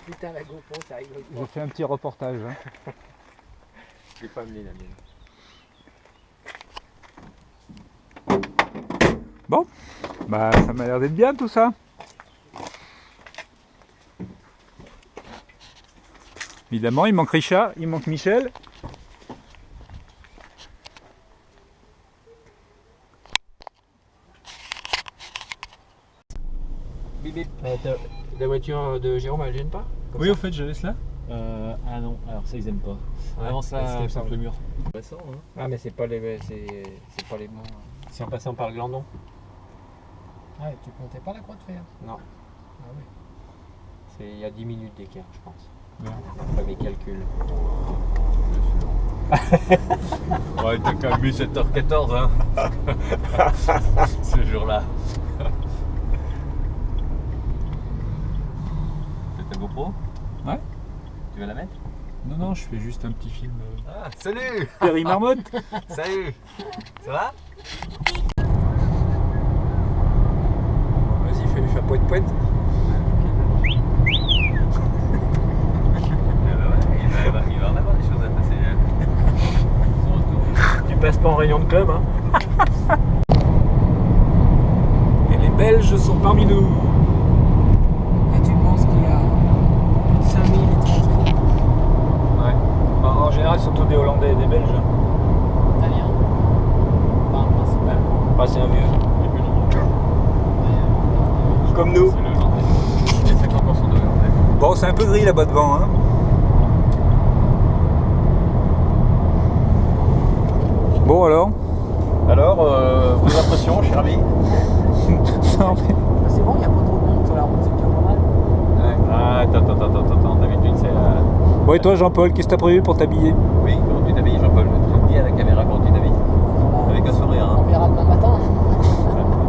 Putain, la GoPro, ça rigole pas. J'ai fait un petit reportage. Hein. Je vais pas amener la mienne. Bon, bah ça m'a l'air d'être bien tout ça. Évidemment, il manque Richard, il manque Michel. Bip bip. La voiture de Jérôme, elle gêne pas comme Oui, ça au fait, je laisse là. Ah non, alors ça ils aiment pas. Ouais, Avant c'est ça, ce contre qui le mur. Passant, hein. Ah, mais c'est pas les c'est pas les bons. C'est en passant par le glandon. Ouais, tu comptais pas la croix de fer? Non, Ah oui. c'est il y a 10 minutes d'écart, je pense. Ouais. Après mes calculs. Ouais, t'as quand même mis 7h14 hein. Ce jour-là. C'est ta GoPro? Ouais. Tu vas la mettre? Non, non, je fais juste un petit film. Ah, salut! Perry Marmotte. Salut! Ça va? Vas-y, fais-lui faire poète-poète. Il va en avoir des choses à passer. Son retour. Tu passes pas en réunion de club, hein? Et les Belges sont parmi nous. Et tu penses qu'il y a plus de 5000 étrangers Ouais. Bah, en général, surtout des Hollandais et des Belges. italiens? Enfin, principalement. Bah, c'est un vieux. Les plus nombreux. Comme nous. C'est le Hollandais. Il y a 50% de Hollandais. Bon, c'est un peu gris là-bas devant. Hein. Bon alors. Alors, vos impressions, cher ami? Non, mais- C'est bon, il n'y a pas trop de monde sur la route, c'est déjà pas mal. Ah, attends, d'habitude c'est... Bon, et toi, Jean-Paul, qu'est-ce que t'as prévu pour t'habiller? Oui, comment tu t'habilles, Jean-Paul? Tu dis à la caméra comment tu t'habilles. Avec un sourire, hein. On verra demain matin.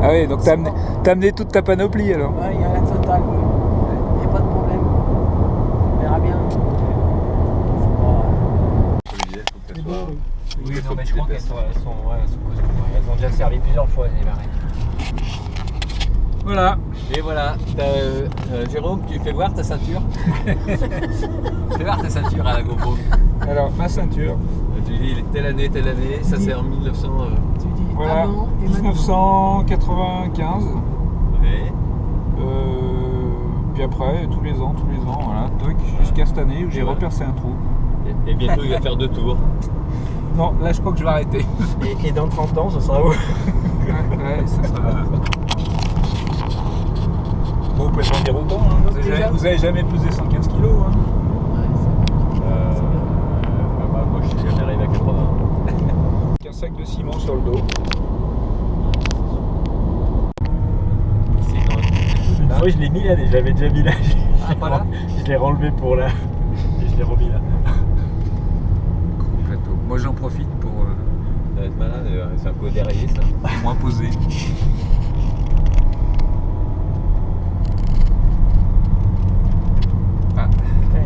Ah oui, donc t'as amené toute ta panoplie alors. Ouais, il y a la totale, oui. Il n'y a pas de problème. On verra bien. Je le disais, faut que ça soit... Oui, non, mais je crois qu'elles sont sous costume. Elles ont déjà servi plusieurs fois les marines. Voilà. Et voilà, Jérôme, tu fais voir ta ceinture. Fais voir ta ceinture à la GoPro. Alors, ma ceinture. Tu dis telle année, ça c'est en 1900. Tu dis Voilà, avant et maintenant. 1995. Ouais. Puis après, tous les ans, voilà, toc, jusqu'à cette année où j'ai Ouais. repercé un trou. Et bientôt il va faire 2 tours. Non, là je crois que je vais arrêter. Et dans 30 ans, ce sera où? Ouais, ça sera... Bon, vous pouvez m'en dire autant, hein. Vous avez jamais pesé 115 kg. Hein. Moi je suis jamais arrivé à 80. Un sac de ciment sur le dos. Une fois, je l'ai mis là, j'avais déjà mis là. Ah, pas là? Je l'ai relevé pour là. Et je l'ai remis là. Gros plateau. Moi j'en profite pour Ça va être malade, c'est un peu déraillé ça. moins poser. Ah,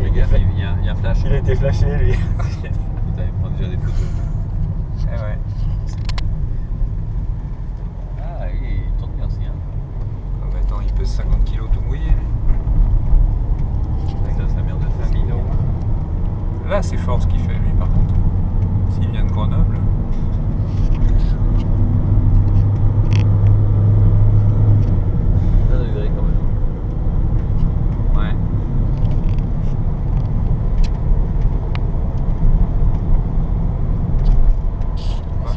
Fais gaffe, il y a un flash. Il a été flashé lui. Putain, il prend déjà des photos. eh ouais. Ah oui, il tourne bien aussi. Hein. Ah bah attends, il pèse 50 kg tout mouillé. Ça, sa mère de famille. Là c'est fort ce qu'il fait lui par contre. S'il vient de Grenoble. Quand même. Ouais. Ça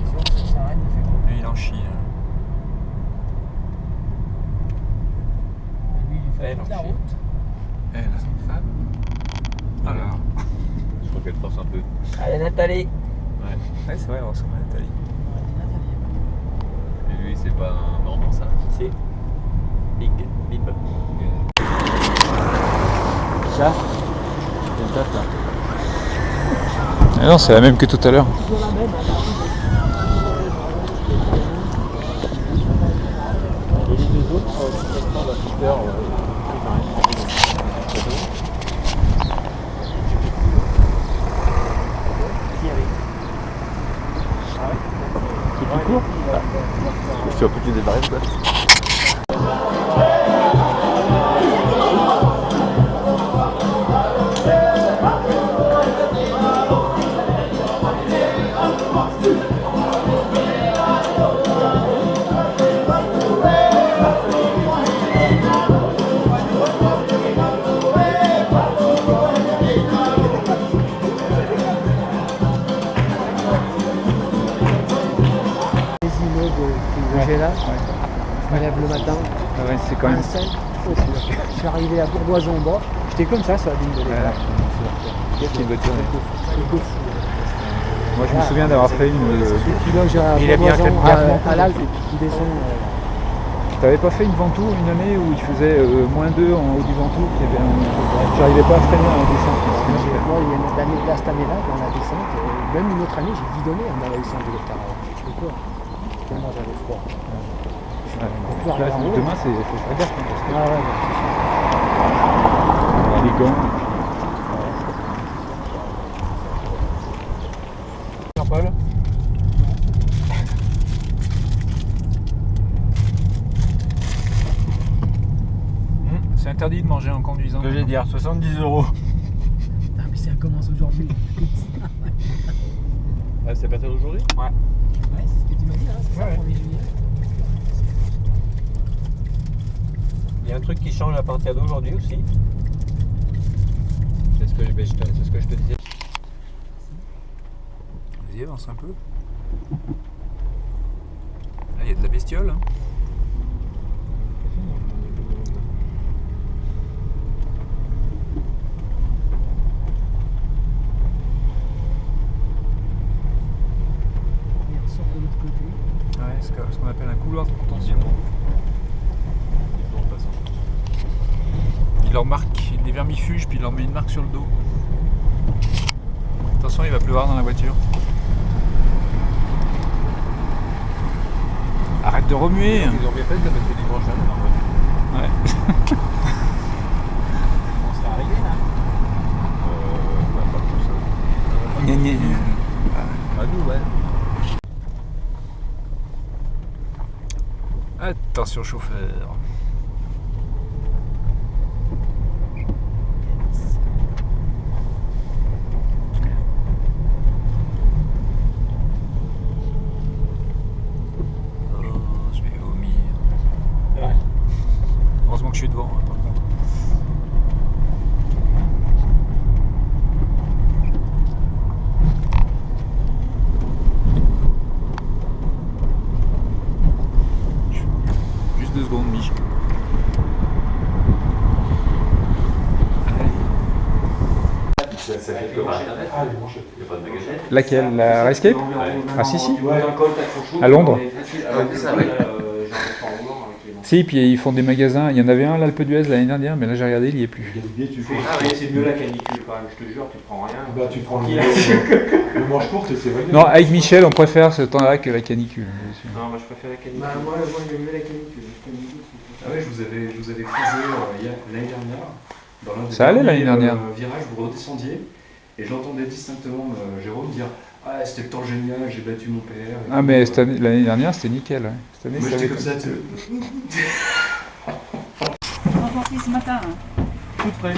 s'arrête, il fait quoi? Et il en chie. Hein. Lui, il fait Elle, toute la on chie. route. Elle, c'est une femme. Alors. Je crois qu'elle force un peu. Allez, Nathalie. Ouais, c'est vrai, on ressemble à Nathalie. Et lui, c'est pas un Normand ça? Si. Big Bib. Ça, c'est une tarte là. Ah non, c'est la même que tout à l'heure. Toujours la même, Et les deux autres, c'est pas la super. C'est plus court. Tu as un petit débarré quoi? fois aussi. Là. Je suis arrivé à Bourdoisin en bas, j'étais comme ça sur la ligne de départ. Qu'est-ce qu'il veut dire? Moi, je me souviens d'avoir fait une. Puis là, j'ai Il a bien fait le à l'Alpe et puis qui descend. T'avais pas fait une Ventoux une année où il faisait -2 en haut du Ventoux, j'arrivais pas à freiner en descente. Moi, il y a cette année-là, dans la descente, même une autre année, j'ai bidonné en descente de l'hectare. J'ai fait peur. Tellement j'avais froid. Là, demain, faut faire gaffe. Parce que Ah ouais, les gants. Paul. C'est interdit de manger en conduisant. Ce que j'ai dire, 70 €. Ah, mais ça commence aujourd'hui. Ah, c'est pas aujourd'hui? Ouais. Ouais, c'est ce que tu m'as dit, hein, c'est ça, Ouais. 1er juillet. Il y a un truc qui change à partir d'aujourd'hui aussi. C'est ce que je te disais. Vas-y, avance un peu. Là, il y a de la bestiole. Hein. Il ressort de l'autre côté. Ouais, ce qu'on appelle un couloir de contention. Il leur marque des vermifuges, puis il leur met une marque sur le dos. Attention, il va pleuvoir dans la voiture. Arrête de remuer. Ils ont bien fait de mettre des broches dans Ouais. On serait arrivé là. Pas tout ça. Gna, gna, gna. À nous, ouais. Attention, chauffeur. Oh, je vais vomir. Ouais. Heureusement que je suis devant, hein, par contre. Juste 2 secondes, Mich. Laquelle? La Rescape? Ah si si. À Londres. Si, puis ils font des magasins. Il y en avait un à l'Alpe d'Huez l'année dernière, mais là j'ai regardé, il n'y est plus. Ah oui, c'est mieux la canicule quand même, je te jure, tu prends rien. Bah tu prends le manche courte, c'est vrai. Non, avec Michel, on préfère ce temps-là que la canicule. bien sûr. Non, moi je préfère la canicule. Bah, moi, j'aime mieux la canicule. Ah ouais, je vous avais croisé l'année dernière. Dans l'un des Ça allait l'année derniers, dernière. Virage, vous redescendiez et j'entendais distinctement Jérôme dire ah c'était le temps génial, j'ai battu mon père. Ah mais l'année dernière c'était nickel. Ouais. Cette année, Moi ça j'étais avait comme été- ça, tu sais. Remporté ce matin. Tout prêt.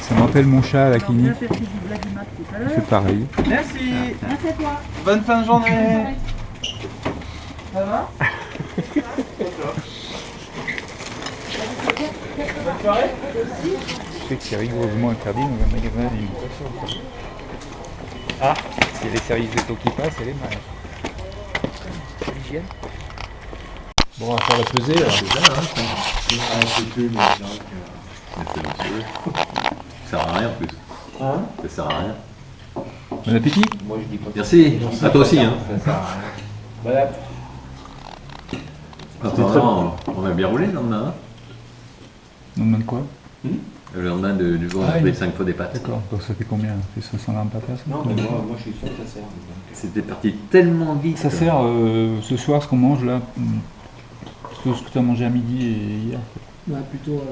Ça m'appelle mon chat à la clinique. On a fait du Vladimat tout à Il fait l'heure. pareil. Merci. Merci à toi. Bonne fin de journée. Ça va? Je sais que c'est rigoureusement interdit dans un magasin d'imitation. Ah, s'il y a les services de qui passent, elle est mal. L'hygiène. Bon, on va faire la pesée. alors. Ça sert à rien en plus. Hein? Ça sert à rien. Bon appétit. Moi je dis pas. Merci. À toi aussi. Hein. Ça sert à rien. Voilà. Apparemment, on a bien roulé le lendemain. Hein. On demande quoi? Le lendemain du jour où on Ah a oui. pris 5 fois des pâtes. D'accord, donc ça fait combien? Ça fait 500 grammes par personne? Non, mais moi je suis sûr que ça sert. C'était parti tellement vite. Ça sert ce soir ce qu'on mange là, ce que tu as mangé à midi et hier. Bah, plutôt.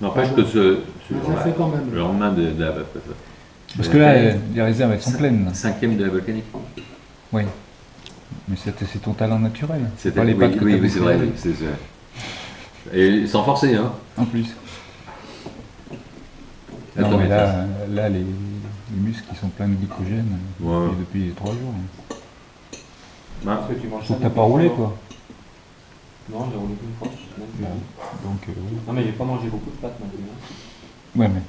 N'empêche que ce On l'a fait quand même. le lendemain de la Parce que là, les réserves elles sont pleines. là. 5e de la volcanique. Oui. Mais c'est ton talent naturel. C'était Pas les oui, pâtes que oui, t'as oui, c'est vrai. bouffées. Oui, et sans forcer, hein. En plus. Attends, Non, mais mais là les muscles ils sont pleins de glycogène Ouais. depuis 3 jours. Bah, Parce que tu manges Faut ça que t'as pas roulé quoi. Non, j'ai roulé qu'une fois. Donc, oui. Non, mais j'ai pas mangé beaucoup de pâtes maintenant. Ouais, mais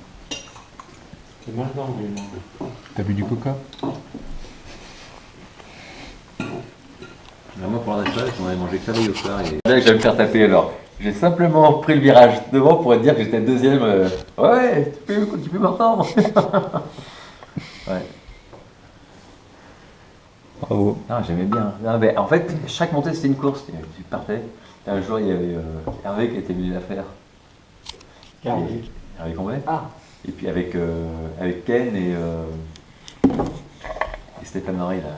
Je mange dans le moi. t'as bu du coca? Moi, pour l'instant, on avait mangé que la veille au soir. Et... Là, je vais me faire taper alors. J'ai simplement pris le virage devant pour te dire que j'étais deuxième. Ouais, tu peux m'entendre. Ouais. Bravo. Non, j'aimais bien. Non, mais en fait, chaque montée c'était une course. Tu partais. Et un jour, il y avait Hervé qui était venu la faire. Hervé Combet. Ah. Et puis avec Ken et Stéphane Marie là.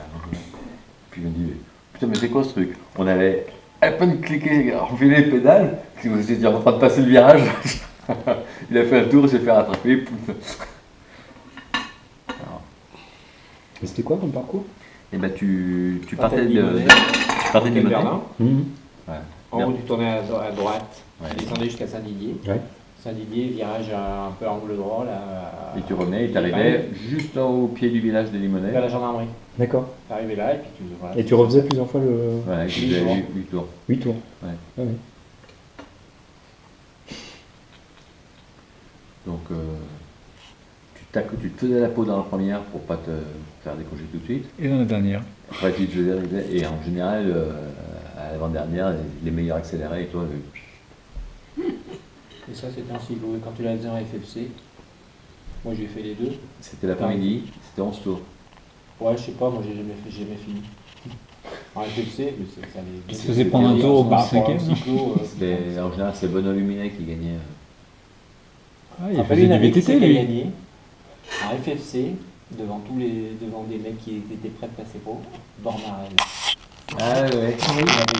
Puis il me dit putain mais c'est quoi ce truc? On avait à peine cliqué, enfilé les pédales, si vous étiez en train de passer le virage. Il a fait un tour, il s'est fait rattraper. Et c'était quoi comme parcours? Et bah tu Partais partais de de Limonest. partais de Limonest. Berlin. Ouais. En haut, tu tournais à droite, Ouais. tu descendais jusqu'à Saint-Didier. Ouais. Saint-Didier, virage un peu à angle droit, là. Et tu revenais et tu arrivais juste au pied du village de Limonest. Vers la gendarmerie. D'accord. Tu arrivais là et puis tu. Voilà. Et tu refaisais plusieurs fois le Voilà, tu Huit faisais tours. 8 tours. 8 tours. Ouais. Ah oui. Donc tu te faisais la peau dans la première pour pas te faire déconger tout de suite. Et dans la dernière? Après tu te faisais et en général à l'avant-dernière les meilleurs accélérés et toi Et ça, c'était un cyclo. Et quand tu l'as fait en FFC, moi j'ai fait les deux. c'était l'après-midi, c'était 11 tours. Ouais, je sais pas, moi j'ai jamais fini. En FFC, mais ça allait. Il se faisait prendre un tour au bout du cinquième, non C'était en général c'est Benoît Luminet qui gagnait. Ah, il Après, faisait il du avait VTT qui a lui. gagné en FFC devant des mecs qui étaient prêts de passer pro. Bornarel. Ah ouais. Il avait